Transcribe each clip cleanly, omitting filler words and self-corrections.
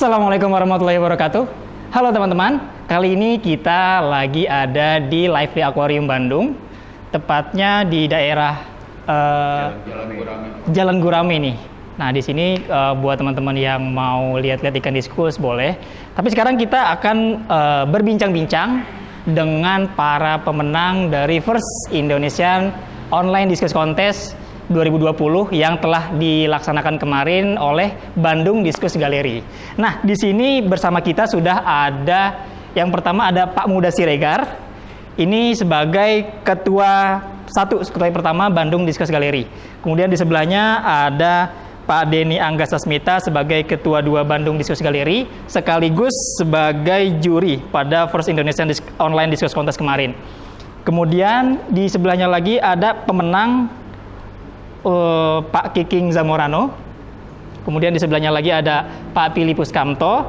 Assalamualaikum warahmatullahi wabarakatuh. Halo teman-teman, kali ini kita lagi ada di Lively Aquarium Bandung, tepatnya di daerah Jalan Gurame nih. Nah di sini buat teman-teman yang mau lihat-lihat ikan diskus boleh. Tapi sekarang kita akan berbincang-bincang dengan para pemenang dari First Indonesian Online Diskus Contest 2020 yang telah dilaksanakan kemarin oleh Bandung Diskus Gallery. Nah, di sini bersama kita sudah ada yang pertama ada Pak Muda Siregar. Ini sebagai ketua pertama Bandung Diskus Gallery. Kemudian di sebelahnya ada Pak Denny Anggasasmita sebagai ketua 2 Bandung Diskus Gallery sekaligus sebagai juri pada First Indonesian Online Diskus Contest kemarin. Kemudian di sebelahnya lagi ada pemenang Pak Kiking Zamorano. Kemudian di sebelahnya lagi ada Pak Filipus Kamto.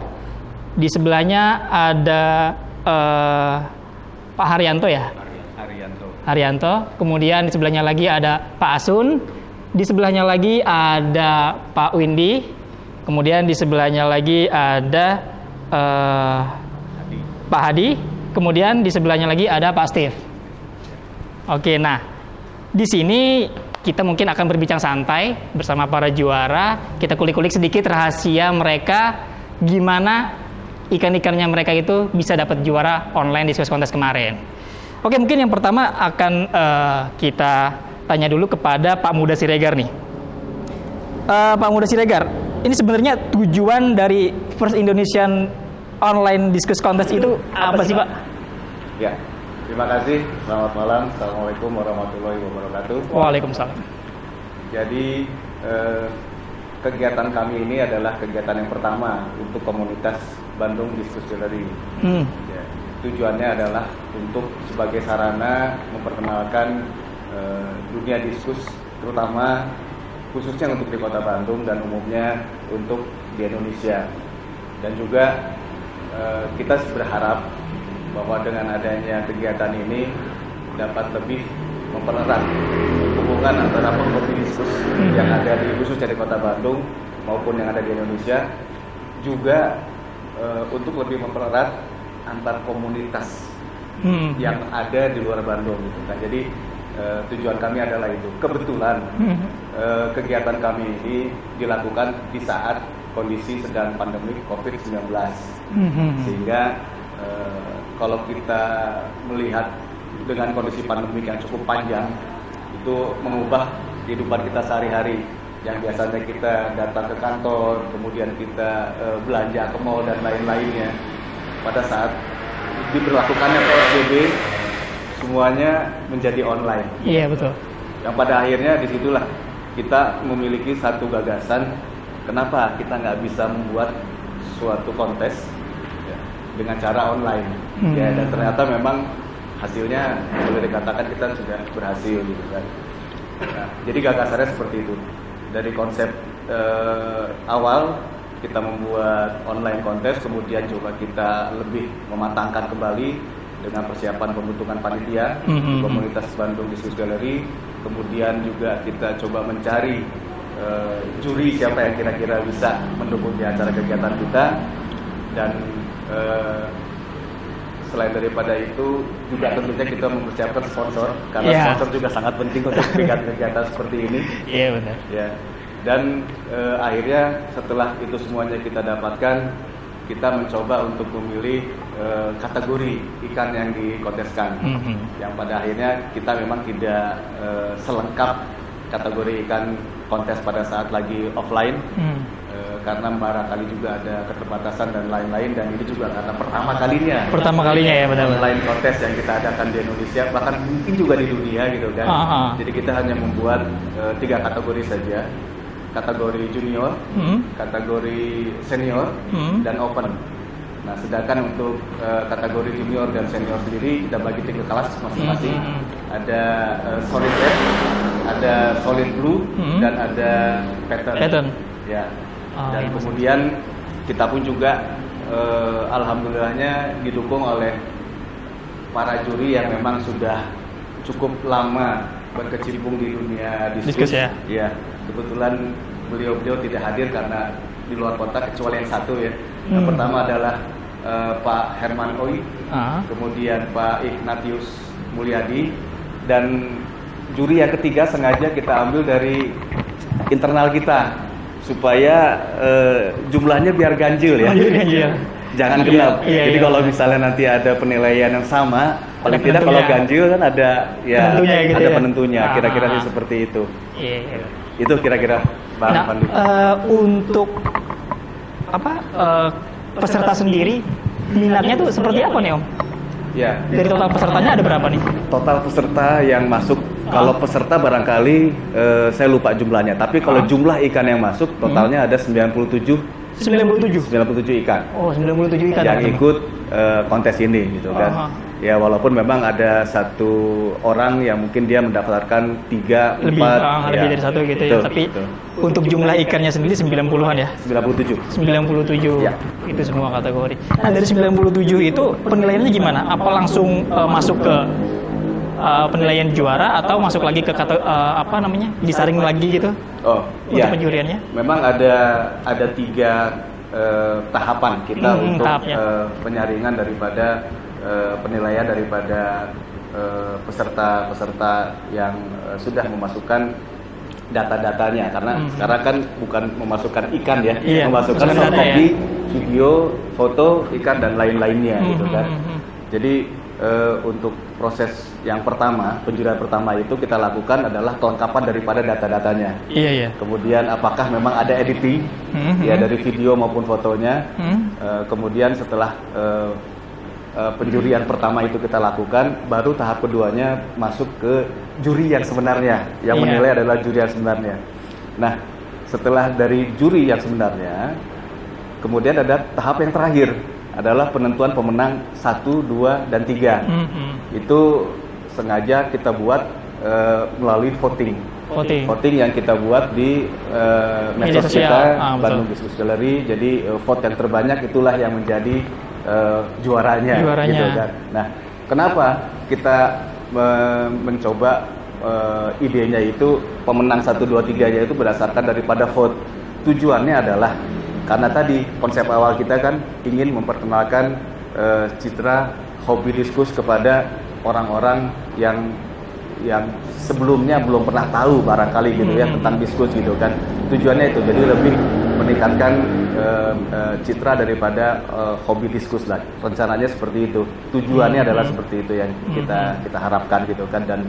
Di sebelahnya ada Pak Haryanto ya? Haryanto. Kemudian di sebelahnya lagi ada Pak Asun. Di sebelahnya lagi ada Pak Windy. Kemudian di sebelahnya lagi ada Pak Hadi. Kemudian di sebelahnya lagi ada Pak Steve. Oke, nah di sini kita mungkin akan berbincang santai bersama para juara. Kita kulik-kulik sedikit rahasia mereka, gimana ikan-ikannya mereka itu bisa dapat juara online diskus kontes kemarin. Oke, mungkin yang pertama akan kita tanya dulu kepada Pak Muda Siregar nih. Pak Muda Siregar, ini sebenarnya tujuan dari First Indonesian Online Diskus Contest itu apa sih Pak? Ya. Terima kasih, selamat malam. Assalamualaikum warahmatullahi wabarakatuh. Waalaikumsalam. Jadi kegiatan kami ini adalah kegiatan yang pertama untuk komunitas Bandung Diskus Gallery. Ya, tujuannya adalah untuk sebagai sarana memperkenalkan dunia diskus, terutama khususnya untuk di Kota Bandung dan umumnya untuk di Indonesia. Dan juga kita berharap bahwa dengan adanya kegiatan ini dapat lebih mempererat hubungan antara penghobi diskus yang ada di khususnya di Kota Bandung maupun yang ada di Indonesia, juga untuk lebih mempererat antar komunitas yang ada di luar Bandung gitu kan. Jadi tujuan kami adalah itu. Kebetulan kegiatan kami ini dilakukan di saat kondisi sedang pandemi COVID-19 sehingga kalau kita melihat dengan kondisi pandemi yang cukup panjang, itu mengubah kehidupan kita sehari-hari. Yang biasanya kita datang ke kantor, kemudian kita belanja ke mall dan lain-lainnya. Pada saat diberlakukannya PSBB, semuanya menjadi online. Iya, betul. Yang pada akhirnya disitulah kita memiliki satu gagasan, kenapa kita nggak bisa membuat suatu kontes dengan cara online. Ya, dan ternyata memang hasilnya boleh dikatakan kita sudah berhasil gitu kan. Nah, jadi gagasannya seperti itu. Dari konsep awal kita membuat online kontes, kemudian coba kita lebih mematangkan kembali dengan persiapan pembentukan panitia komunitas Bandung Diskus Gallery. Kemudian juga kita coba mencari juri siapa yang kira-kira bisa mendukung di acara kegiatan kita. Dan selain daripada itu juga tentunya kita mempersiapkan sponsor, karena sponsor juga sangat penting untuk kegiatan seperti ini. Iya, benar. Ya. Dan akhirnya setelah itu semuanya kita dapatkan, kita mencoba untuk memilih kategori ikan yang dikonteskan. Yang pada akhirnya kita memang tidak selengkap kategori ikan kontes pada saat lagi offline. Karena barangkali juga ada keterbatasan dan lain-lain, dan ini juga karena pertama kalinya ya, benar. Online kontes yang kita adakan di Indonesia, bahkan mungkin juga di dunia gitu kan. Jadi kita hanya membuat 3 kategori saja, kategori junior, kategori senior, dan open. Nah, sedangkan untuk kategori junior dan senior sendiri kita bagi 3 kelas masing-masing. Ada solid red, ada solid blue, dan ada pattern. Ya. Dan kemudian kita pun juga alhamdulillahnya didukung oleh para juri yang memang sudah cukup lama berkecimpung di dunia diskus. Ya, kebetulan beliau tidak hadir karena di luar kota, kecuali yang satu ya. Yang pertama adalah Pak Herman Oi, kemudian Pak Ignatius Mulyadi, dan juri yang ketiga sengaja kita ambil dari internal kita supaya jumlahnya biar ganjil ya. Jangan genap. Jadi kalau misalnya nanti ada penilaian yang sama, paling tidak kalau ganjil kan ada ya penentunya gitu ada penentunya. Kira-kira sih seperti itu. Itu kira-kira Bang Pandu. Untuk peserta sendiri minatnya tuh seperti apa nih Om? Ya. Dari total pesertanya ada berapa nih? Total peserta yang masuk, kalau peserta barangkali saya lupa jumlahnya. Tapi kalau jumlah ikan yang masuk totalnya ada 97 ikan. Oh, 97 ikan. Yang ikut kontes ini gitu kan. Ya walaupun memang ada satu orang yang mungkin dia mendaftarkan 3, 4 lebih dari satu gitu ya. Tapi untuk jumlah ikannya sendiri 90-an ya. 97. Ya. Itu semua kategori. Nah, dari 97 itu penilaiannya gimana? Apa langsung masuk ke penilaian juara atau masuk lagi ke disaring lagi gitu? Oh, iya. Untuk penjuriannya? Memang ada 3 tahapan kita untuk penyaringan daripada penilaian daripada peserta yang sudah memasukkan data-datanya, karena sekarang kan bukan memasukkan ikan ya, memasukkan soft copy, video, foto ikan dan lain-lainnya gitu kan. Jadi untuk proses yang pertama, penjurian pertama itu kita lakukan adalah kelengkapan daripada data-datanya. Kemudian apakah memang ada editing ya dari video maupun fotonya. Kemudian setelah penjurian pertama itu kita lakukan, baru tahap keduanya masuk ke juri yang sebenarnya, yang menilai adalah juri yang sebenarnya. Nah, setelah dari juri yang sebenarnya, kemudian ada tahap yang terakhir, adalah penentuan pemenang 1, 2, dan 3. Itu sengaja kita buat melalui voting yang kita buat di medsos kita, Bandung Diskus Gallery. Jadi vote yang terbanyak itulah yang menjadi juaranya. Gitu kan. Nah, kenapa kita mencoba idenya itu pemenang 1, 2, 3-nya itu berdasarkan daripada vote? Tujuannya adalah karena tadi konsep awal kita kan ingin memperkenalkan citra hobi diskus kepada orang-orang yang sebelumnya belum pernah tahu barangkali gitu ya tentang diskus gitu kan. Tujuannya itu jadi lebih meningkatkan citra daripada hobi diskus lah. Rencananya seperti itu. Tujuannya adalah seperti itu yang kita harapkan gitu kan. Dan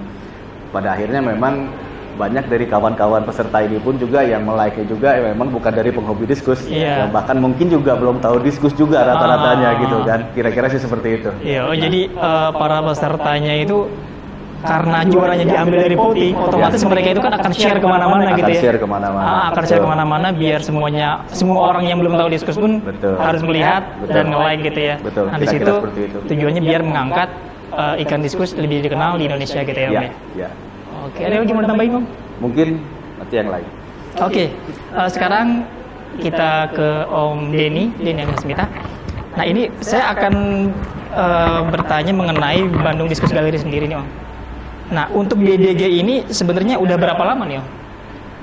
pada akhirnya memang banyak dari kawan-kawan peserta ini pun juga yang like-nya juga memang bukan dari penghobi diskus, yang bahkan mungkin juga belum tahu diskus juga rata-ratanya gitu kan. Kira-kira sih seperti itu. Jadi para pesertanya itu karena juaranya diambil dari voting, otomatis mereka itu kan akan share kemana-mana gitu ya. Akan share kemana-mana biar semua orang yang belum tahu diskus pun harus melihat dan nge-like gitu ya. Nah di situ tujuannya biar mengangkat ikan diskus lebih dikenal di Indonesia gitu ya. Oke, ada yang mau ditambahin Bang? Mungkin nanti yang lain. Oke, sekarang kita ke Om Denny Agnesmita. Nah ini saya akan bertanya mengenai Bandung Diskus Gallery sendiri nih Om. Nah untuk BDG ini sebenarnya udah berapa lama nih Om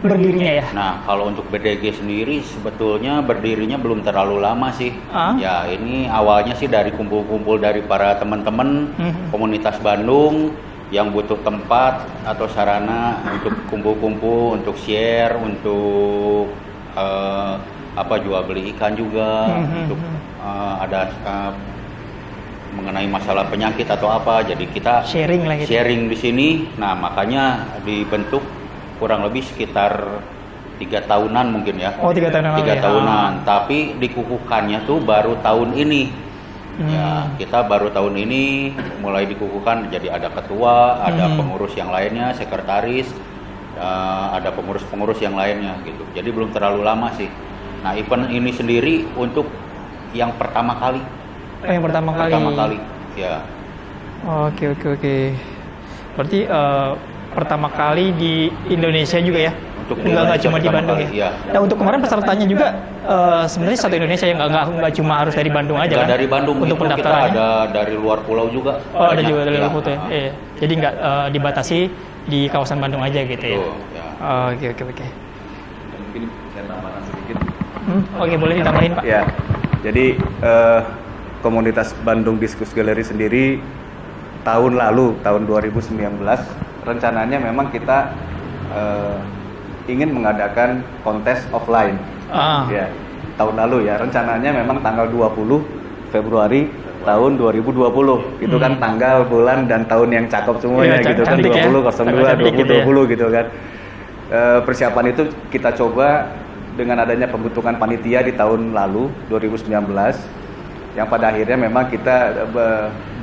berdirinya ya? Nah kalau untuk BDG sendiri sebetulnya berdirinya belum terlalu lama sih. Ya ini awalnya sih dari kumpul-kumpul dari para teman-teman komunitas Bandung yang butuh tempat atau sarana untuk kumpul-kumpul, untuk share, untuk jual beli ikan juga, untuk ada mengenai masalah penyakit atau apa. Jadi kita sharing di sini. Nah makanya dibentuk kurang lebih sekitar 3 tahunan mungkin ya. 3 tahunan. Tapi dikukuhkannya tuh baru tahun ini. Ya, kita baru tahun ini mulai dikukuhkan, jadi ada ketua, ada pengurus yang lainnya, sekretaris, ada pengurus-pengurus yang lainnya gitu. Jadi belum terlalu lama sih. Nah, event ini sendiri untuk yang pertama kali. Yang pertama kali. Ya. Oke. Berarti pertama kali di Indonesia juga ya? Enggak cuma di Bandung ya. Nah untuk kemarin pesertanya juga sebenarnya satu Indonesia ya, nggak cuma harus dari Bandung aja kan? Dari Bandung untuk pendaftarannya. Kita ada dari luar pulau juga. Ada juga dari luar pulau ya. Jadi nggak dibatasi di kawasan Bandung aja gitu ya. Oke. Mungkin saya tambahkan sedikit. Oke, boleh ditambahin Pak. Ya. Jadi komunitas Bandung Diskus Gallery sendiri tahun lalu, tahun 2019, rencananya memang kita ingin mengadakan kontes offline. Ya, tahun lalu ya, rencananya memang tanggal 20 Februari tahun 2020. Itu kan tanggal, bulan, dan tahun yang cakep semuanya gitu kan, 20, 02, 2020 gitu kan. Persiapan itu kita coba dengan adanya pembentukan panitia di tahun lalu 2019, yang pada akhirnya memang kita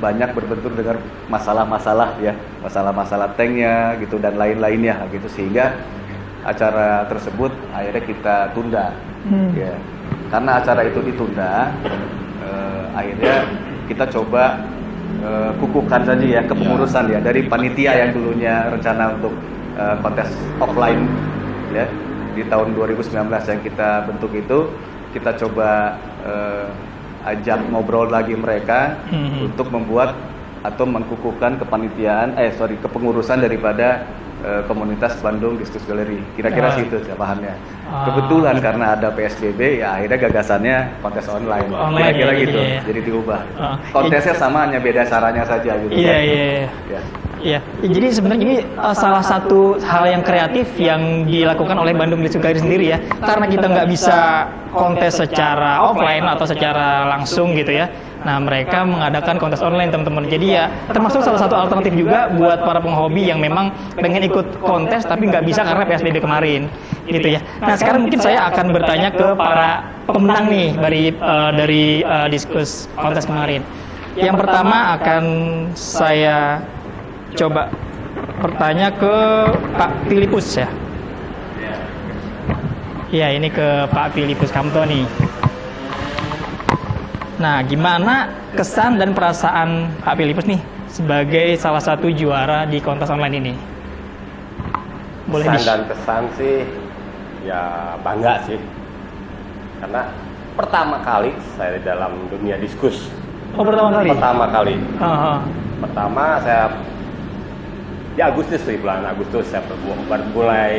banyak berbentur dengan masalah-masalah ya, masalah-masalah tanknya gitu dan lain-lainnya gitu, sehingga acara tersebut akhirnya kita tunda. Ya, karena acara itu ditunda, akhirnya kita coba kukuhkan saja ya kepengurusan ya dari panitia yang dulunya rencana untuk kontes offline ya di tahun 2019 yang kita bentuk itu, kita coba ajak ngobrol lagi mereka untuk membuat atau mengkukuhkan kepengurusan daripada komunitas Bandung Diskus Gallery. Kira-kira situ pahamnya. Kebetulan karena ada PSBB ya akhirnya gagasannya kontes online. Kira-kira gitu. Iya. Jadi diubah. Kontesnya sama, hanya beda caranya saja gitu. Iya. Jadi sebenarnya ini salah satu hal yang kreatif yang dilakukan oleh Bandung Diskus Gallery sendiri ya. Karena kita nggak bisa kontes secara offline atau secara langsung gitu ya. Nah, mereka mengadakan kontes online, teman-teman. Jadi ya termasuk salah satu alternatif juga buat para penghobi yang memang pengen ikut kontes tapi nggak bisa karena PSBB kemarin, gitu ya. Nah, sekarang mungkin saya akan bertanya ke para pemenang nih dari diskus kontes kemarin. Yang pertama akan saya coba bertanya ke Pak Filipus ya. Ya, ini ke Pak Filipus Kamto nih. Nah, gimana kesan dan perasaan Pak Filipus nih sebagai salah satu juara di kontes online ini? Boleh dan kesan sih, ya bangga sih. Karena pertama kali saya di dalam dunia diskus. Oh, pertama kali? Pertama kali. Pertama saya di Agustus, di bulan Agustus saya mulai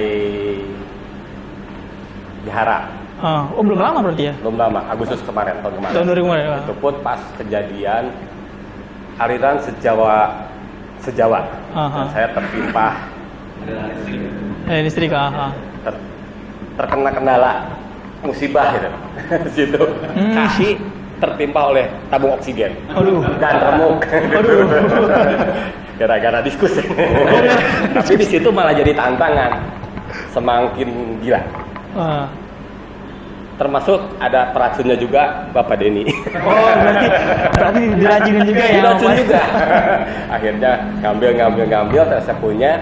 diharap. Oh, belum lama berarti ya? Belum lama, Agustus kemarin, tahun kemarin. Tahun 2000 kemarin. Itu pun pas kejadian aliran sejawa. Dan saya tertimpa listrik. Terkena kendala musibah gitu. Situ kaki tertimpa oleh tabung oksigen. Dan remuk. Gara-gara diskus. Tapi di situ malah jadi tantangan, semakin gila. Termasuk ada peracunnya juga, Bapak Denny. Oh, berarti diracunin juga ya? Diracun juga. Akhirnya ngambil, terus saya punya.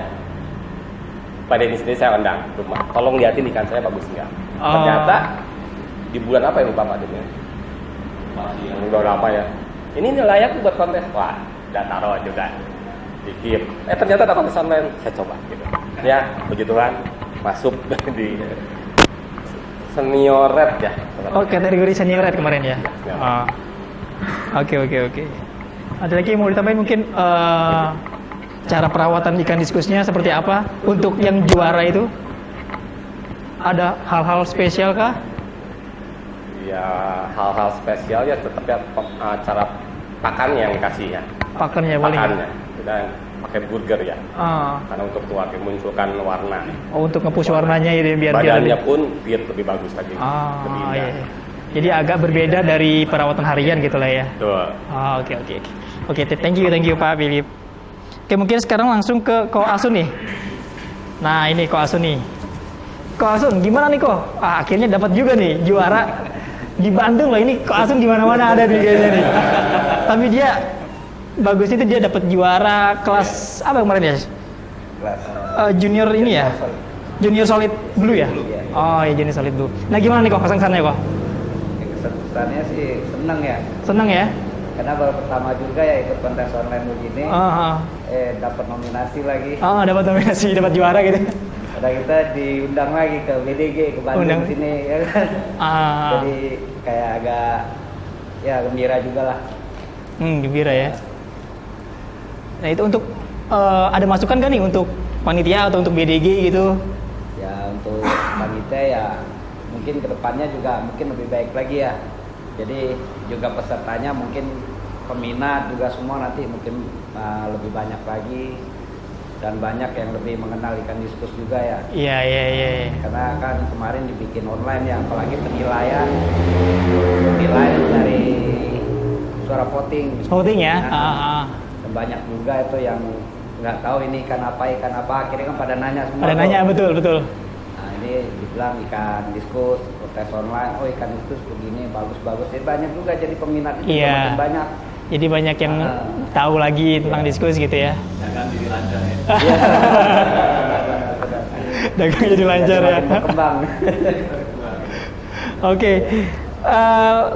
Pak Denny sendiri saya undang rumah. Tolong liatin ikan saya bagus nggak? Ternyata di bulan apa ya Bapak Denny? Udah lama ya. Ini layak buat kontes. Wah, udah taruh juga. Dikit. Ternyata ada kontes online. Saya coba gitu. Ya, puji Tuhan masuk di senior red ya. Oh, kategori senior red kemarin ya. Oke. Ada lagi yang mau ditambahin mungkin cara perawatan ikan diskusnya seperti apa untuk yang juara itu? Ada hal-hal spesial kah? Ya, hal-hal spesial ya tetap ya cara pakannya yang dikasih ya. Pakannya boleh. Pakannya. Dan pakai burger ya. Karena untuk munculkan warna. Oh, untuk nge-push warnanya itu biar badannya pun lebih bagus lagi. Lebih indah. Iya. Jadi agak berbeda dari perawatan harian gitu lah ya. Betul. Oke, thank you Pak Philip. Oke, mungkin sekarang langsung ke Ko Asun nih. Nah, ini Ko Asun nih. Ko Asun, gimana nih Ko? Akhirnya dapat juga nih juara di Bandung loh. Ini Ko Asun di mana-mana ada nih kayaknya nih. Tapi dia bagus itu dia dapat juara kelas apa kemarin ya? Kelas junior ini ya? Junior solid blue ya? Oh iya, junior solid blue. Nah, gimana nih kok kesan-kesannya kok? Kesannya sih seneng ya. Seneng ya? Karena baru pertama juga ya ikut kontes online begini. Dapat nominasi lagi. Dapat nominasi, dapat juara gitu. Ada kita diundang lagi ke BDG ke Bandung sini ya kan. Jadi kayak agak ya gembira juga lah. Gembira ya. Nah, itu untuk ada masukan kan nih untuk panitia atau untuk BDG gitu? Ya, untuk panitia ya mungkin kedepannya juga mungkin lebih baik lagi ya. Jadi juga pesertanya mungkin peminat juga semua nanti mungkin lebih banyak lagi dan banyak yang lebih mengenal ikan diskus juga ya. Iya. Karena kan kemarin dibikin online ya, apalagi penilaian dari suara voting. Voting ya. Dan banyak juga itu yang nggak tahu ini ikan apa, akhirnya kan pada nanya semua. Pada nanya, betul. Nah ini dibilang ikan diskus, tes online, oh ikan diskus begini, bagus. Jadi banyak juga jadi peminat itu makin banyak. Jadi banyak yang tahu lagi tentang diskus gitu ya. Dagang jadi lancar ya. Dagang jadi lancar ya. Berkembang. Oke.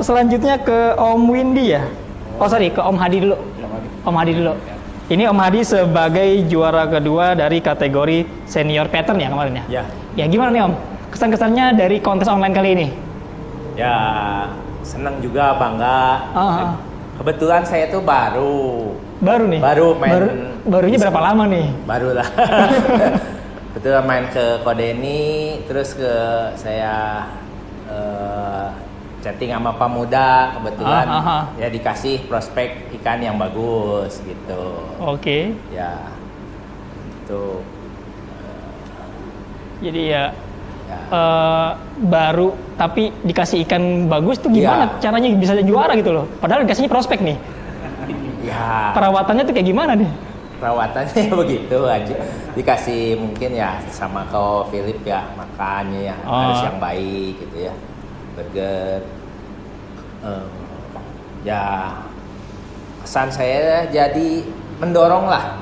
Selanjutnya ke Om Windy ya. Ke Om Hadi dulu. Om Hadi dulu. Ini Om Hadi sebagai juara kedua dari kategori senior pattern ya kemarin ya. Ya. Ya gimana nih Om? Kesan-kesannya dari kontes online kali ini? Ya senang juga, bangga. Kebetulan saya tuh baru nih. main. Barunya berapa lama nih? Baru lah. Betul main ke Kodeni, terus saya chatting sama pemuda, kebetulan ya dikasih prospek ikan yang bagus gitu. Oke. Ya. Itu. Jadi ya. Baru tapi dikasih ikan bagus tuh gimana caranya bisa juara gitu loh, padahal dikasihnya prospek nih. Ya, perawatannya tuh kayak gimana nih? Perawatannya begitu aja, dikasih mungkin ya sama kau Philip ya, makannya ya harus yang baik gitu ya, burger. Ya pesan saya jadi mendorong lah.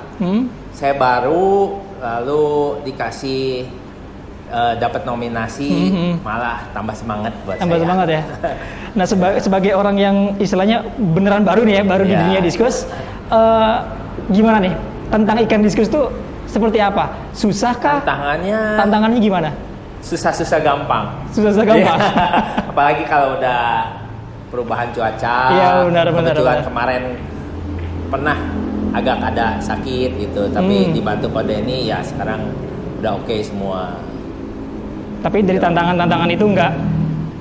Saya baru lalu dikasih dapat nominasi, malah tambah semangat buat tambah saya. Semangat ya. Nah sebagai orang yang istilahnya beneran baru nih ya, baru di dunia diskus, gimana nih tentang ikan diskus tuh seperti apa? Susahkah? Tantangannya gimana? Susah-susah gampang. Apalagi kalau udah perubahan cuaca. Iya benar. Kebetulan kemarin pernah agak ada sakit gitu, tapi dibantu pada ini ya sekarang udah oke semua. Tapi dari tantangan-tantangan itu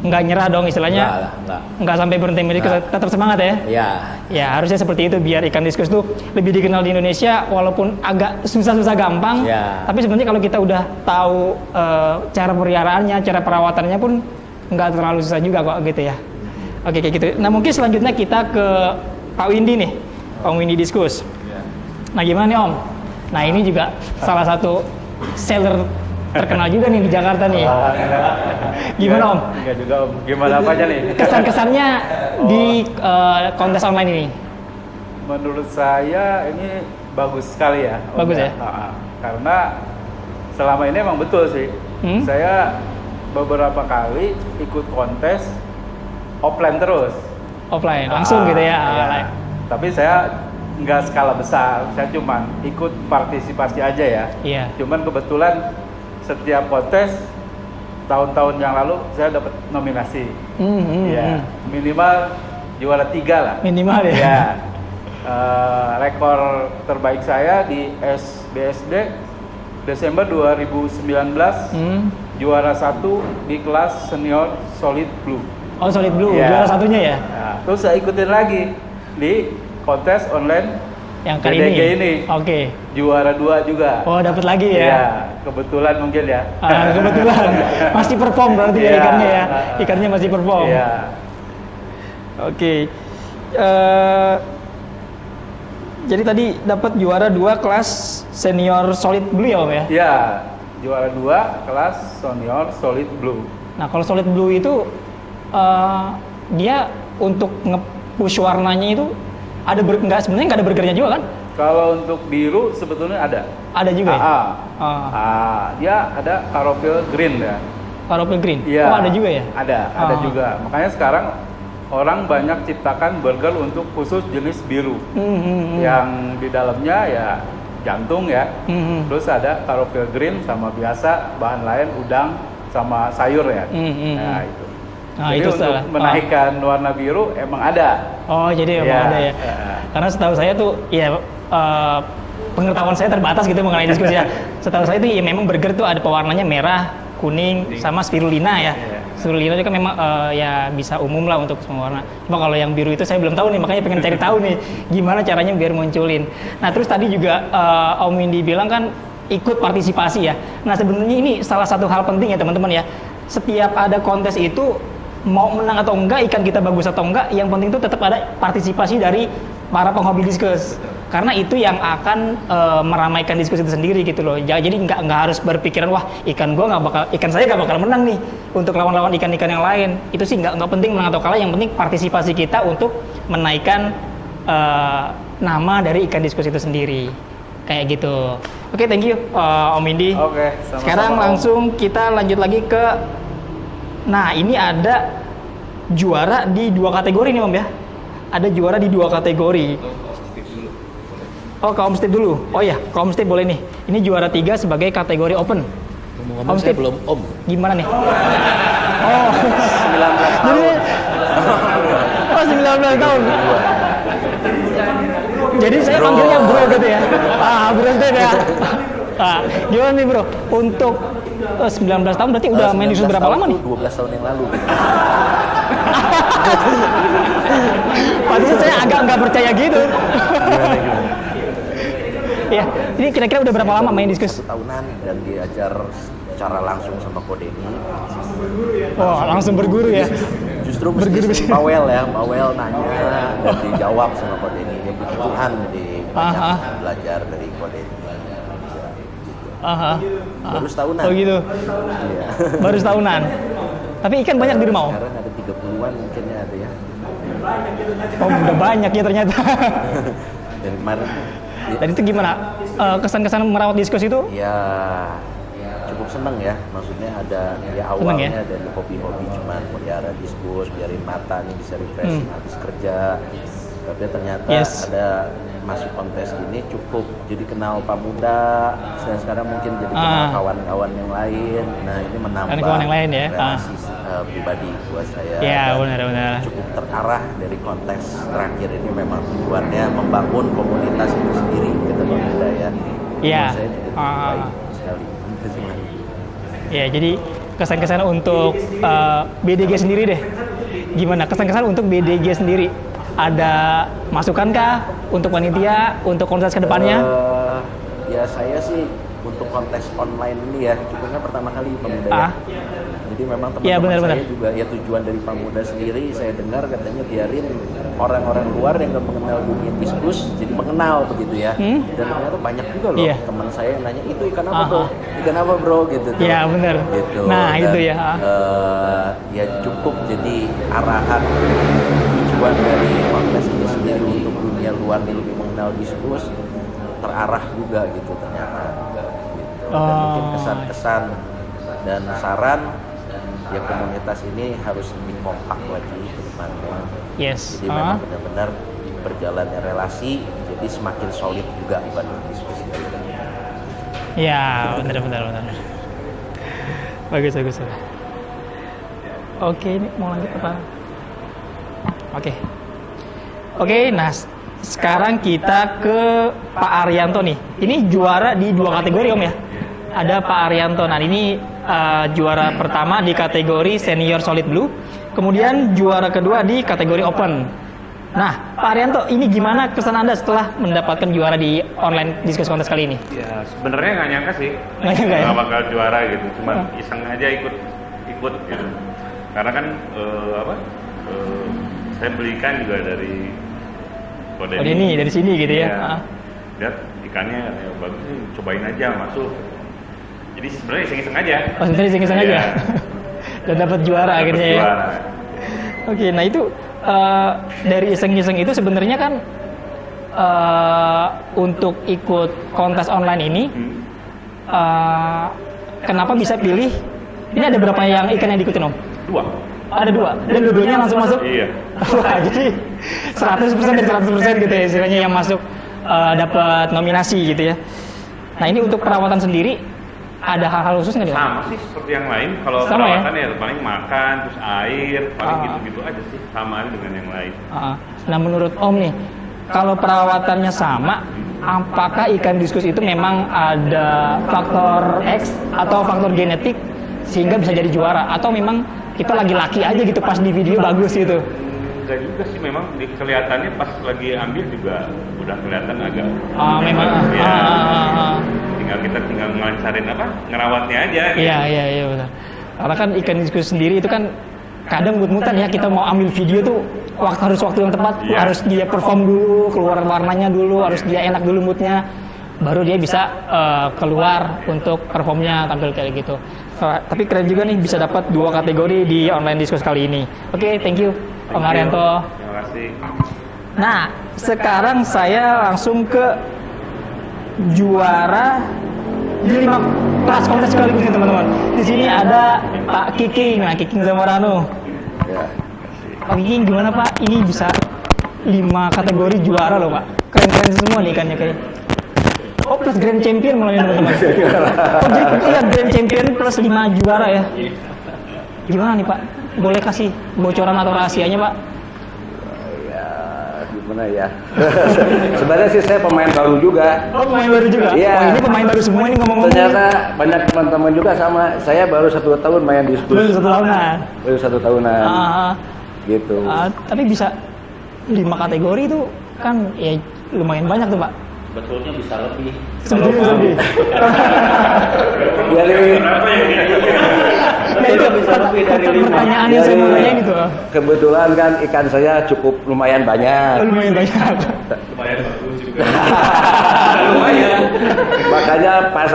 nggak nyerah dong istilahnya. Nggak sampai berhenti tetap semangat ya. Iya. Ya harusnya seperti itu biar ikan diskus tuh lebih dikenal di Indonesia walaupun agak susah-susah gampang. Ya. Tapi sebenarnya kalau kita udah tahu cara peliharaannya, cara perawatannya pun nggak terlalu susah juga kok gitu ya. Oke kayak gitu. Nah mungkin selanjutnya kita ke Pak Windy nih, Om Windy Diskus. Nah gimana nih Om? Nah ini juga salah satu seller terkenal juga nih di Jakarta nih. Gimana Om? Enggak juga Om. Gimana apanya nih? Kesan-kesannya di kontes online ini? Menurut saya ini bagus sekali ya. Bagus ya? Karena selama ini emang betul sih. Saya beberapa kali ikut kontes offline terus. Offline, langsung gitu ya? Tapi saya nggak skala besar, saya cuman ikut partisipasi aja ya. Iya. Cuman kebetulan setiap kontes tahun-tahun yang lalu saya dapat nominasi. Ya, minimal juara 3 lah. Minimal ya. Ya. Rekor terbaik saya di SBSD Desember 2019 juara 1 di kelas senior Solid Blue. Oh Solid Blue, ya. Juara satunya ya? Nah, terus saya ikutin lagi di kontes online yang kali BDG ini. Oke. Juara 2 juga. Oh dapat lagi ya? Iya, kebetulan mungkin ya. Kebetulan masih perform berarti ya ikannya ya? Ikannya masih perform. Iya. Oke. Jadi tadi dapat juara 2 kelas senior Solid Blue ya Om ya? Iya, juara 2 kelas senior Solid Blue. Nah kalau Solid Blue itu dia untuk nge-push warnanya itu ada sebenarnya nggak ada burgernya juga kan? Kalau untuk biru sebetulnya ada. Ada juga ya? Dia ada Caropil Green ya. Caropil Green? Ya, oh ada juga ya? Ada juga. Makanya sekarang orang banyak ciptakan burger untuk khusus jenis biru. Yang di dalamnya ya jantung ya. Terus ada Caropil Green sama biasa, bahan lain udang sama sayur ya. Nah itu. Nah, jadi itu untuk menaikkan warna biru emang ada. Oh jadi emang ada ya. Karena setahu saya tuh ya pengetahuan saya terbatas gitu mengenai diskusi ya. Setahu saya tuh ya memang burger tuh ada pewarnanya merah, kuning, sama spirulina ya. seluruh lino itu kan memang ya bisa umum lah untuk semua warna. Cuma kalau yang biru itu saya belum tahu nih, makanya pengen cari tahu nih gimana caranya biar munculin. Nah terus tadi juga Om Windy bilang kan ikut partisipasi ya. Nah sebenarnya ini salah satu hal penting ya teman-teman ya. Setiap ada kontes itu mau menang atau enggak, ikan kita bagus atau enggak, yang penting itu tetap ada partisipasi dari para penghobi diskus. Karena itu yang akan meramaikan diskusi itu sendiri gitu loh. Jadi nggak harus berpikiran wah ikan saya nggak bakal menang nih untuk lawan-lawan ikan-ikan yang lain. Itu sih nggak penting menang atau kalah. Yang penting partisipasi kita untuk menaikkan nama dari ikan diskusi itu sendiri. Kayak gitu. Oke, thank you Om Windy. Oke, sama-sama. Sekarang langsung kita lanjut lagi ke. Nah ini ada juara di 2 kategori nih Om ya. Ada juara di 2 kategori. Oh, ke Om Steve dulu. Oh ya, ke Om Steve boleh nih. Ini juara 3 sebagai kategori open. Ngomong-ngomong saya belum Om. Gimana nih? Oh, 19 tahun. Oh, 19 tahun. Jadi saya panggilnya bro gitu ya. Bro Steve ya. Gimana nih bro? Untuk 19 tahun berarti udah main diskus berapa lama nih? 12 tahun yang lalu. Padahal saya agak nggak percaya gitu. Ya, ini kira-kira udah berapa lama main diskus? 1 tahunan dan diajar secara langsung sama Ko Denny. Oh, langsung berguru ya? Justru mesti Pawel nanya dan dijawab sama Ko Denny. Dia puji Tuhan jadi banyak belajar dari Ko Denny. Baru setahunan. Oh gitu. Iya. Baru setahunan. Tapi ikan banyak di rumah Om? Sekarang ada 30-an mungkin ya ada ya. Oh, udah banyak ya ternyata. Dan kemarin. Dan itu gimana? Kesan-kesan merawat diskus itu? Ya, cukup seneng ya. Maksudnya ada ya awalnya dari hobi-hobi cuman melihara diskus, biarin mata nih bisa refreshing habis kerja. Tapi ternyata ada masuk kontes ini cukup jadi kenal Pamuda. Sekarang mungkin jadi kenal kawan-kawan yang lain. Nah ini menambah yang lain ya? relasi pribadi buat saya. Iya benar-benar. Cukup terarah dari kontes terakhir ini memang tujuannya membangun komunitas itu sendiri gitu Pamuda ya. Iya. Saya cukup baik sekali. Ya jadi kesan-kesan untuk BDG sendiri deh. Gimana kesan-kesan untuk BDG sendiri? Ada masukan kah untuk panitia, untuk kontes kedepannya? Ya saya sih untuk kontes online ini ya, cukupnya pertama kali Pamuda ya. Jadi memang teman-teman saya juga ya tujuan dari Pamuda sendiri, saya dengar katanya biarin orang-orang luar yang nggak mengenal dunia diskus jadi mengenal begitu ya. Dan ternyata banyak juga loh teman saya yang nanya itu ikan apa bro? Ikan apa bro? Gitu. Iya benar. Gitu. Nah dan, itu ya. Ya cukup jadi arahan tujuan dari kontes ini sendiri untuk dunia luar yang lebih mengenal diskus terarah juga gitu ternyata. Gitu. Dan mungkin kesan-kesan dan saran ya komunitas ini harus lebih kompak lagi ke depannya. Yes. Jadi memang benar-benar berjalannya relasi jadi semakin solid juga Bandung diskusi. Ya benar. Bagus. Oke, ini mau lanjut apa? Oke, nah sekarang kita ke Pak Arianto nih. Ini juara di 2 kategori Om ya. Ada Pak Arianto. Nah ini juara pertama di kategori senior solid blue. Kemudian juara kedua di kategori open. Nah Pak Arianto, ini gimana kesan Anda setelah mendapatkan juara di online diskus kontes kali ini? Ya sebenarnya nggak nyangka sih. Nggak bakal juara gitu. Cuman iseng aja ikut gitu. Karena kan saya belikan juga dari Ko Denny dari sini gitu ya. Lihat ikannya ya bagus sih, cobain aja masuk. Jadi sebenarnya iseng-iseng aja. Oh, sebenarnya iseng-iseng aja. Dan dapat juara akhirnya ya. Oke, nah itu dari iseng-iseng itu sebenarnya kan untuk ikut kontes online ini kenapa bisa pilih? Ini ada berapa yang ikan yang diikutin Om? 2. Ada 2 dan dua-duanya langsung masuk. Iya. Wah, jadi 100% dan 100% gitu ya istilahnya yang masuk dapat nominasi gitu ya. Nah ini untuk perawatan sendiri ada hal-hal khusus nggak? Sama sih seperti yang lain. Kalau perawatan ya paling makan, terus air, paling gitu-gitu aja sih. Sama dengan yang lain. Nah menurut Om nih, kalau perawatannya sama, apakah ikan diskus itu memang ada faktor X atau faktor genetik sehingga bisa jadi juara? Atau memang kita lagi laki aja gitu pas di video bagus gitu. Enggak juga sih, memang kelihatannya pas lagi ambil juga udah kelihatan agak. Memang. Ya. Kita tinggal ngelancarin ngerawatnya aja. Iya benar. Karena kan ikan diskus sendiri itu kan kadang mut-mutan ya, kita mau ambil video tuh harus waktu yang tepat, harus dia perform dulu, keluar warnanya dulu, harus dia enak dulu moodnya, baru dia bisa keluar untuk performnya tampil kayak gitu. Tapi keren juga nih bisa dapat 2 kategori di online diskus kali ini. Oke, thank you Om Haryanto. Terima kasih. Nah, sekarang saya langsung ke juara di 5 kelas kontes sekaligus nih teman-teman. Di sini ada Pak Kiking, Kiking Zamorano. Ya. Pak Kiking gimana Pak? Ini bisa 5 kategori juara loh Pak. Keren-keren semua nih ikannya kayaknya. Oh plus Grand Champion mulai teman-teman. Oh jadi Grand Champion plus 5 juara ya. Gimana nih Pak? Boleh kasih bocoran atau rahasianya Pak? Gimana ya? Sebenarnya sih saya pemain baru juga. Oh pemain baru juga? Iya. Oh ini pemain baru semua ini ngomong-ngomong. Ternyata banyak teman-teman juga sama. Saya baru 1 tahun main diskus. Baru 1 tahunan. Baru 1 tahunan. Gitu. Tapi bisa 5 kategori itu kan ya lumayan banyak tuh Pak. Sebetulnya bisa lebih. Sebetulnya lebih. Jadi Nah itu bisa lebih dari 5. pertanyaan yang saya mau tanyain itu. Kebetulan kan ikan saya cukup lumayan banyak. Lumayan banyak. Lumayan bagus juga. Lumayan. Makanya pas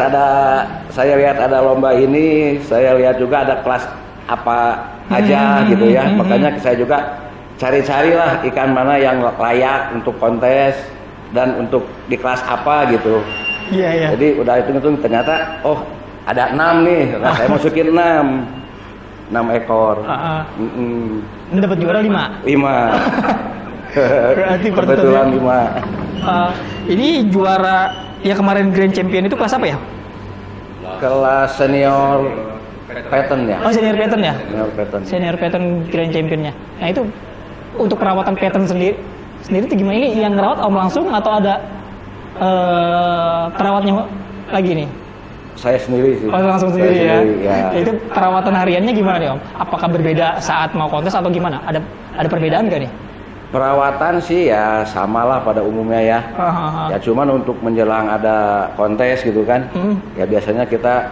saya lihat ada lomba ini, saya lihat juga ada kelas apa aja gitu ya. Makanya saya juga cari-carilah ikan mana yang layak untuk kontes dan untuk di kelas apa gitu. Iya. Jadi udah hitung-hitung ternyata ada 6 nih. Nah, saya masukin 6 ekor. Ini dapat juara 5. 5. Berarti kebetulan 5. Ini juara yang kemarin Grand Champion itu kelas apa ya? Kelas senior pattern ya. Oh senior pattern ya? Senior Pattern Grand Championnya. Nah itu untuk perawatan pattern sendiri itu gimana? Ini yang ngerawat Om langsung atau ada perawatnya lagi nih? Saya sendiri sih. Oh langsung sendiri ya? Ya. Itu perawatan hariannya gimana nih Om? Apakah berbeda saat mau kontes atau gimana? Ada perbedaan nggak nih? Perawatan sih ya samalah pada umumnya ya. Ya cuman untuk menjelang ada kontes gitu kan, ya biasanya kita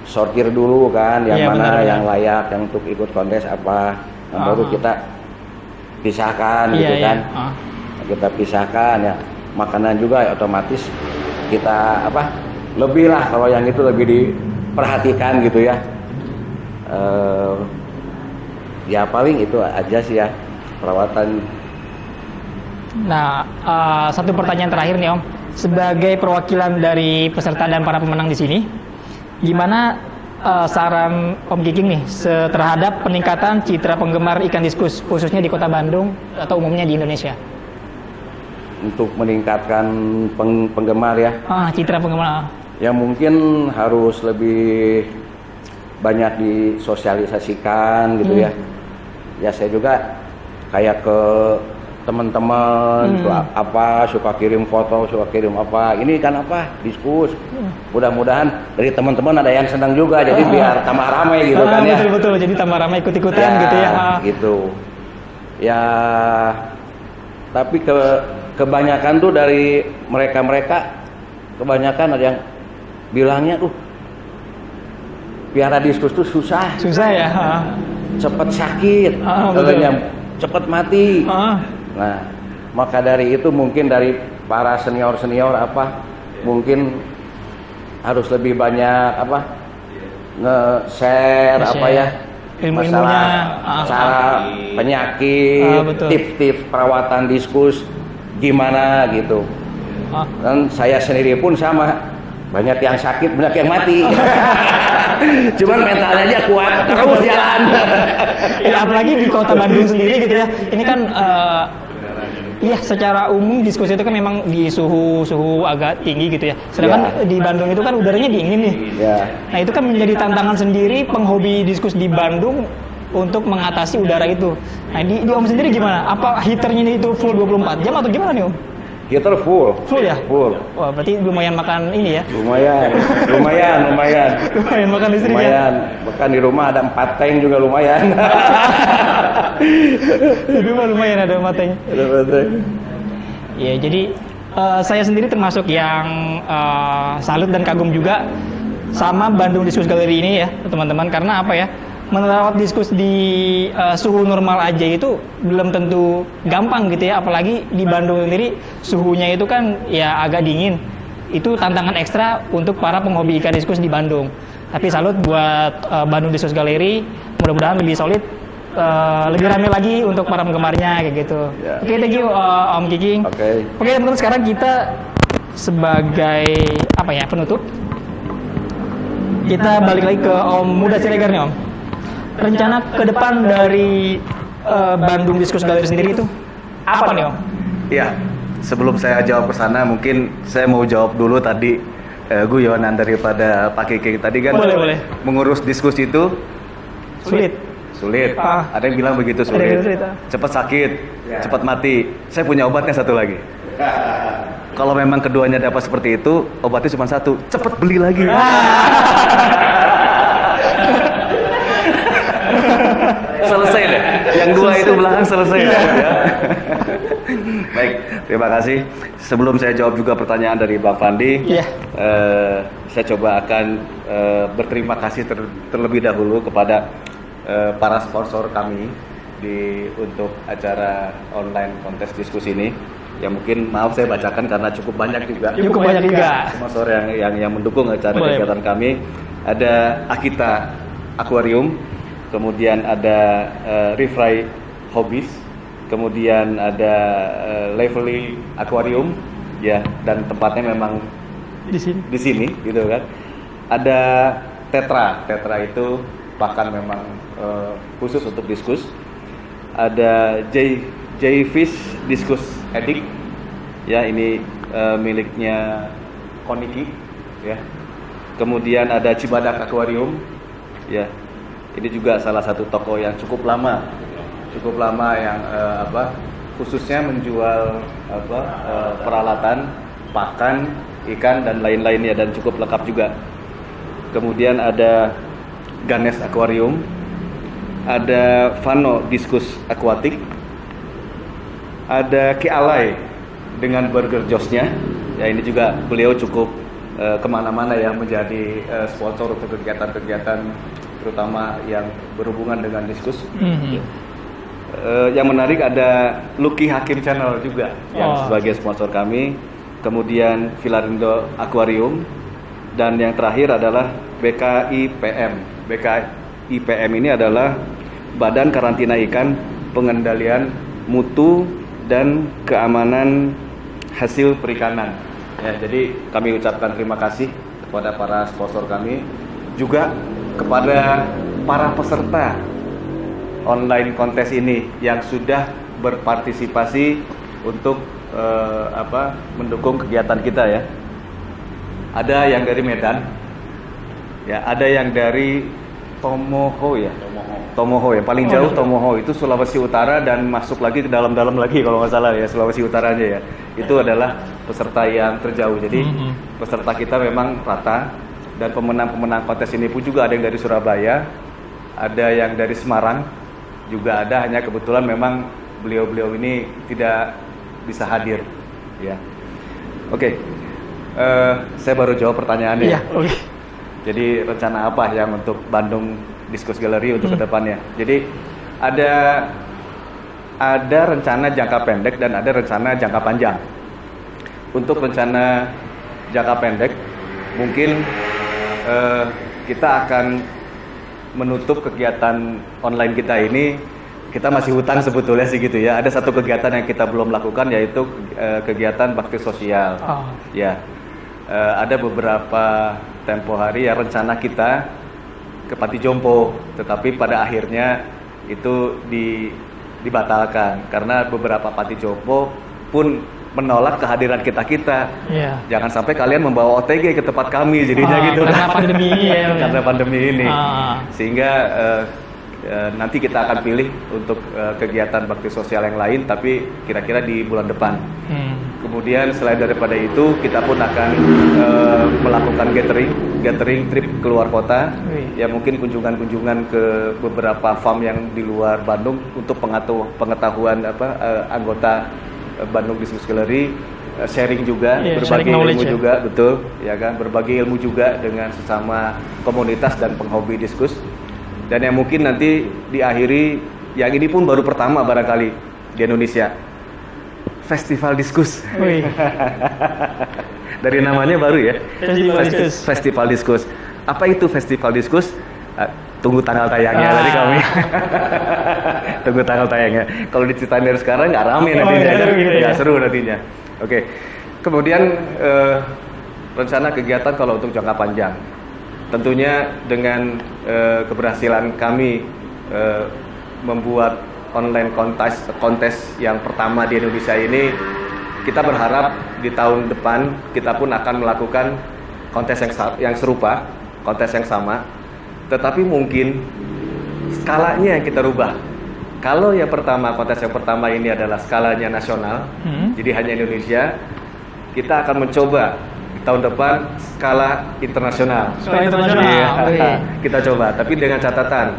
sortir dulu kan, yang mana yang layak, yang untuk ikut kontes apa, baru kita pisahkan gitu kan. Kita pisahkan ya. Makanan juga ya, otomatis kita lebih lah kalau yang itu lebih diperhatikan gitu ya. Ya paling itu aja sih ya perawatan. Nah, satu pertanyaan terakhir nih Om, sebagai perwakilan dari peserta dan para pemenang di sini, gimana saran Om Kiking nih terhadap peningkatan citra penggemar ikan diskus khususnya di Kota Bandung atau umumnya di Indonesia? Untuk meningkatkan penggemar ya. Citra penggemar. Ya mungkin harus lebih banyak disosialisasikan gitu ya. Ya saya juga kayak ke teman-teman suka kirim foto, suka kirim apa. Ini kan diskus. Mudah-mudahan dari teman-teman ada yang senang juga, jadi biar tambah ramai gitu kan ya. Betul. Jadi tambah ramai ikut-ikutan ya, gitu ya. Gitu. Ya tapi kebanyakan tuh dari mereka kebanyakan ada yang bilangnya piara diskus tuh susah ya. Cepet sakit, cepet mati. Nah maka dari itu mungkin dari para senior mungkin harus lebih banyak nge-share masalah cara penyakit, tips-tips perawatan diskus gimana gitu. Dan saya sendiri pun sama, banyak yang sakit, banyak yang mati. Cuman mentalnya aja kuat, terus jalan. Ya apalagi di Kota Bandung sendiri gitu ya. Ini kan secara umum diskusi itu kan memang di suhu agak tinggi gitu ya. Sedangkan di Bandung itu kan udaranya dingin nih. Nah itu kan menjadi tantangan sendiri penghobi diskus di Bandung untuk mengatasi udara itu. Nah di Om sendiri gimana? Apa heaternya itu full 24 jam atau gimana nih Om? Heater full. Full ya? Full. Wah, berarti lumayan makan ini ya? Lumayan. Lumayan makan listrik ya? Bahkan di rumah ada 4 tank juga lumayan. Di rumah lumayan ada 4 tank. Ya, jadi saya sendiri termasuk yang salut dan kagum juga sama Bandung Diskus Gallery ini ya, teman-teman. Karena apa ya? Merawat diskus di suhu normal aja itu belum tentu gampang gitu ya, apalagi di Bandung sendiri suhunya itu kan ya agak dingin. Itu tantangan ekstra untuk para penghobi ikan diskus di Bandung. Tapi salut buat Bandung Diskus Gallery, mudah-mudahan lebih solid, lebih ramai lagi untuk para penggemarnya kayak gitu. Yeah. Oke, thank you Om Kiking. Oke, teman-teman, sekarang kita sebagai apa ya, penutup, kita balik lagi ke Om Muda Siregar nih Om. Rencana ke depan dari Bandung Diskus Gallery sendiri itu apa nih Om? Iya, sebelum saya jawab ke sana, mungkin saya mau jawab dulu tadi guyonan daripada Pak Kiking tadi kan. Boleh. Mengurus diskus itu sulit. Ada yang bilang begitu sulit. Cepat sakit, cepat mati. Saya punya obatnya satu lagi. Kalau memang keduanya dapat seperti itu, obatnya cuma satu, cepat beli lagi. Selesai deh. Yang dua itu belakang selesai ya. Baik, terima kasih. Sebelum saya jawab juga pertanyaan dari Bang Fandi, saya coba akan berterima kasih terlebih dahulu kepada para sponsor kami untuk acara online kontes diskusi ini. Ya mungkin maaf saya bacakan karena cukup banyak juga. Sponsor yang mendukung acara kegiatan kami. Ada Akita Aquarium, kemudian ada Refry Hobbies, kemudian ada Lively Aquarium, ya, dan tempatnya memang di sini gitu kan. Ada Tetra itu bahkan memang khusus untuk diskus. Ada J-Fish Diskus Edik, ya, ini miliknya Koniki, ya. Kemudian ada Cibadak Aquarium, ya. Ini juga salah satu toko yang cukup lama yang khususnya menjual peralatan pakan ikan dan lain-lainnya, dan cukup lengkap juga. Kemudian ada Ganes Aquarium, ada Vano Diskus Aquatic, ada Kialai dengan Burger Josh-nya. Ya, ini juga beliau cukup kemana-mana ya, menjadi sponsor untuk kegiatan-kegiatan terutama yang berhubungan dengan diskus. Yang menarik ada Lucky Hakim Channel juga yang sebagai sponsor kami. Kemudian Villarindo Aquarium, dan yang terakhir adalah BKIPM. BKIPM ini adalah Badan Karantina Ikan Pengendalian Mutu dan Keamanan Hasil Perikanan. Ya, jadi kami ucapkan terima kasih kepada para sponsor kami, juga kepada para peserta online kontes ini yang sudah berpartisipasi untuk mendukung kegiatan kita ya. Ada yang dari Medan, ya, ada yang dari Tomoho ya, paling jauh Tomoho itu Sulawesi Utara, dan masuk lagi ke dalam-dalam lagi kalau nggak salah ya, Sulawesi Utaranya ya. Itu adalah peserta yang terjauh. Jadi peserta kita memang rata, dan pemenang kontes ini pun juga ada yang dari Surabaya, ada yang dari Semarang, juga ada, hanya kebetulan memang beliau-beliau ini tidak bisa hadir ya. Oke. Saya baru jawab pertanyaannya. Iya, oke. Jadi rencana apa yang untuk Bandung Diskus Gallery untuk kedepannya? Jadi ada rencana jangka pendek dan ada rencana jangka panjang. Untuk rencana jangka pendek, mungkin kita akan menutup kegiatan online kita ini. Kita masih hutang sebetulnya sih gitu ya. Ada satu kegiatan yang kita belum lakukan, yaitu kegiatan bakti sosial. Ya, ada beberapa tempo hari ya rencana kita ke Panti Jompo, tetapi pada akhirnya itu dibatalkan karena beberapa Panti Jompo pun menolak kehadiran kita. Yeah. Jangan sampai kalian membawa OTG ke tempat kami, jadinya gitu. Karena pandemi ini ya. Karena pandemi ini. Sehingga nanti kita akan pilih untuk kegiatan bakti sosial yang lain, tapi kira-kira di bulan depan. Kemudian selain daripada itu, kita pun akan melakukan gathering trip keluar kota. Ya mungkin kunjungan ke beberapa farm yang di luar Bandung untuk pengetahuan anggota Bandung Diskus Gallery, sharing juga, berbagi ilmu juga, betul, ya kan, berbagi ilmu juga dengan sesama komunitas dan penghobi diskus. Dan yang mungkin nanti diakhiri, yang ini pun baru pertama barangkali di Indonesia, Festival Diskus. Dari namanya baru ya, Festival Diskus. Apa itu Festival Diskus? Tunggu tanggal tayangnya dari kami. Tunggu tanggal tayangnya. Kalau diceritain dari sekarang nggak rame nantinya, nggak seru nantinya. Oke. Kemudian rencana kegiatan kalau untuk jangka panjang, tentunya dengan keberhasilan kami membuat online kontes yang pertama di Indonesia ini, kita berharap di tahun depan kita pun akan melakukan kontes yang serupa, kontes yang sama. Tetapi mungkin skalanya yang kita rubah. Kalau yang pertama, kontes yang pertama ini adalah skalanya nasional, jadi hanya Indonesia, kita akan mencoba di tahun depan skala internasional. Kita coba, tapi dengan catatan,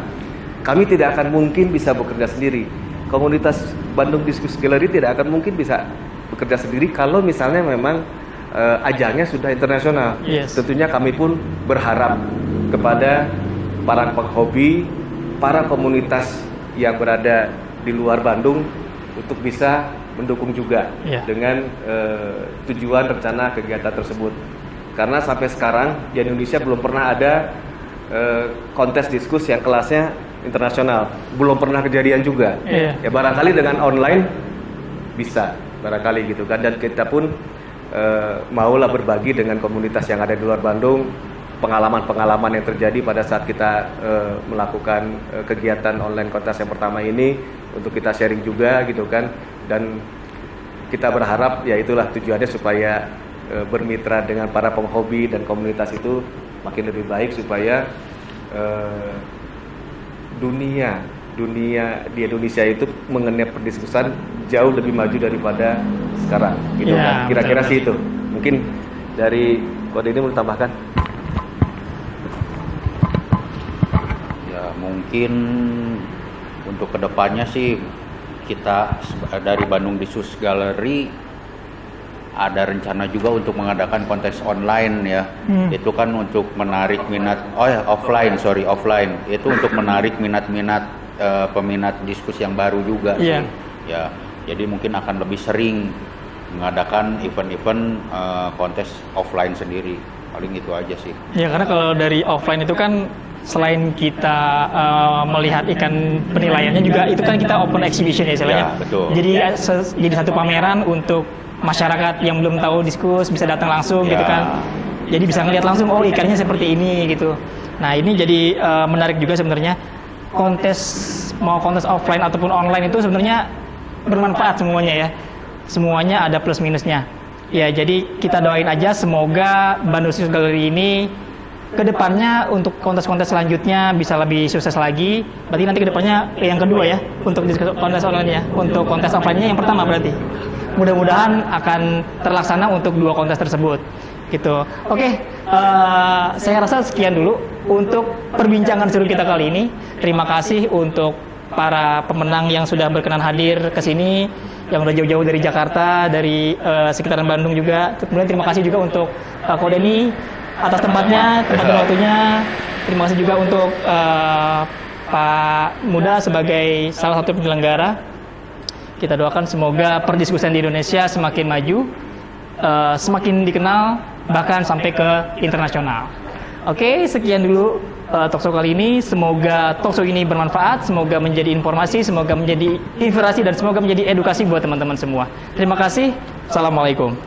kami tidak akan mungkin bisa bekerja sendiri. Komunitas Bandung Diskus Gallery tidak akan mungkin bisa bekerja sendiri kalau misalnya memang ajangnya sudah internasional. Tentunya kami pun berharap kepada para penghobi, para komunitas yang berada di luar Bandung untuk bisa mendukung juga dengan tujuan rencana kegiatan tersebut. Karena sampai sekarang di Indonesia belum pernah ada kontes diskus yang kelasnya internasional, belum pernah kejadian juga. Ya barangkali dengan online bisa, barangkali gitu kan. Dan kita pun maulah berbagi dengan komunitas yang ada di luar Bandung, pengalaman-pengalaman yang terjadi pada saat kita melakukan kegiatan online kontes yang pertama ini, untuk kita sharing juga gitu kan. Dan kita berharap ya itulah tujuannya, supaya bermitra dengan para penghobi dan komunitas itu makin lebih baik, supaya dunia di Indonesia itu mengenai perdiskusan jauh lebih maju daripada sekarang gitu kan. Kira-kira sih itu. Mungkin dari Kode ini mau tambahkan? Mungkin untuk kedepannya sih kita dari Bandung Diskus Gallery ada rencana juga untuk mengadakan kontes online ya. Itu kan untuk menarik minat offline. Itu untuk menarik minat-minat peminat diskus yang baru juga sih. Ya, jadi mungkin akan lebih sering mengadakan event-event kontes offline sendiri. Paling itu aja sih. Ya, karena kalau dari offline itu kan selain kita melihat ikan penilaiannya juga, itu kan kita open exhibition ya istilahnya. Betul. Jadi satu pameran untuk masyarakat yang belum tahu diskus bisa datang langsung gitu kan. Jadi bisa ngelihat langsung, oh ikannya seperti ini gitu. Nah ini jadi menarik juga sebenarnya. Mau kontes offline ataupun online itu sebenarnya bermanfaat semuanya ya. Semuanya ada plus minusnya. Ya jadi kita doain aja semoga Bandung Diskus Gallery ini kedepannya untuk kontes-kontes selanjutnya bisa lebih sukses lagi. Berarti nanti kedepannya yang kedua ya untuk kontes online ya. Untuk kontes offline-nya yang pertama berarti. Mudah-mudahan akan terlaksana untuk dua kontes tersebut. Gitu. Oke, saya rasa sekian dulu untuk perbincangan seru kita kali ini. Terima kasih untuk para pemenang yang sudah berkenan hadir ke sini, yang udah jauh-jauh dari Jakarta, dari sekitaran Bandung juga. Kemudian terima kasih juga untuk Kodeni atas tempatnya, tempat dan waktunya. Terima kasih juga untuk Pak Muda sebagai salah satu penyelenggara. Kita doakan semoga perdiskusian di Indonesia semakin maju, semakin dikenal, bahkan sampai ke internasional. Oke, sekian dulu talkshow kali ini. Semoga talkshow ini bermanfaat, semoga menjadi informasi, semoga menjadi inspirasi, dan semoga menjadi edukasi buat teman-teman semua. Terima kasih. Assalamualaikum.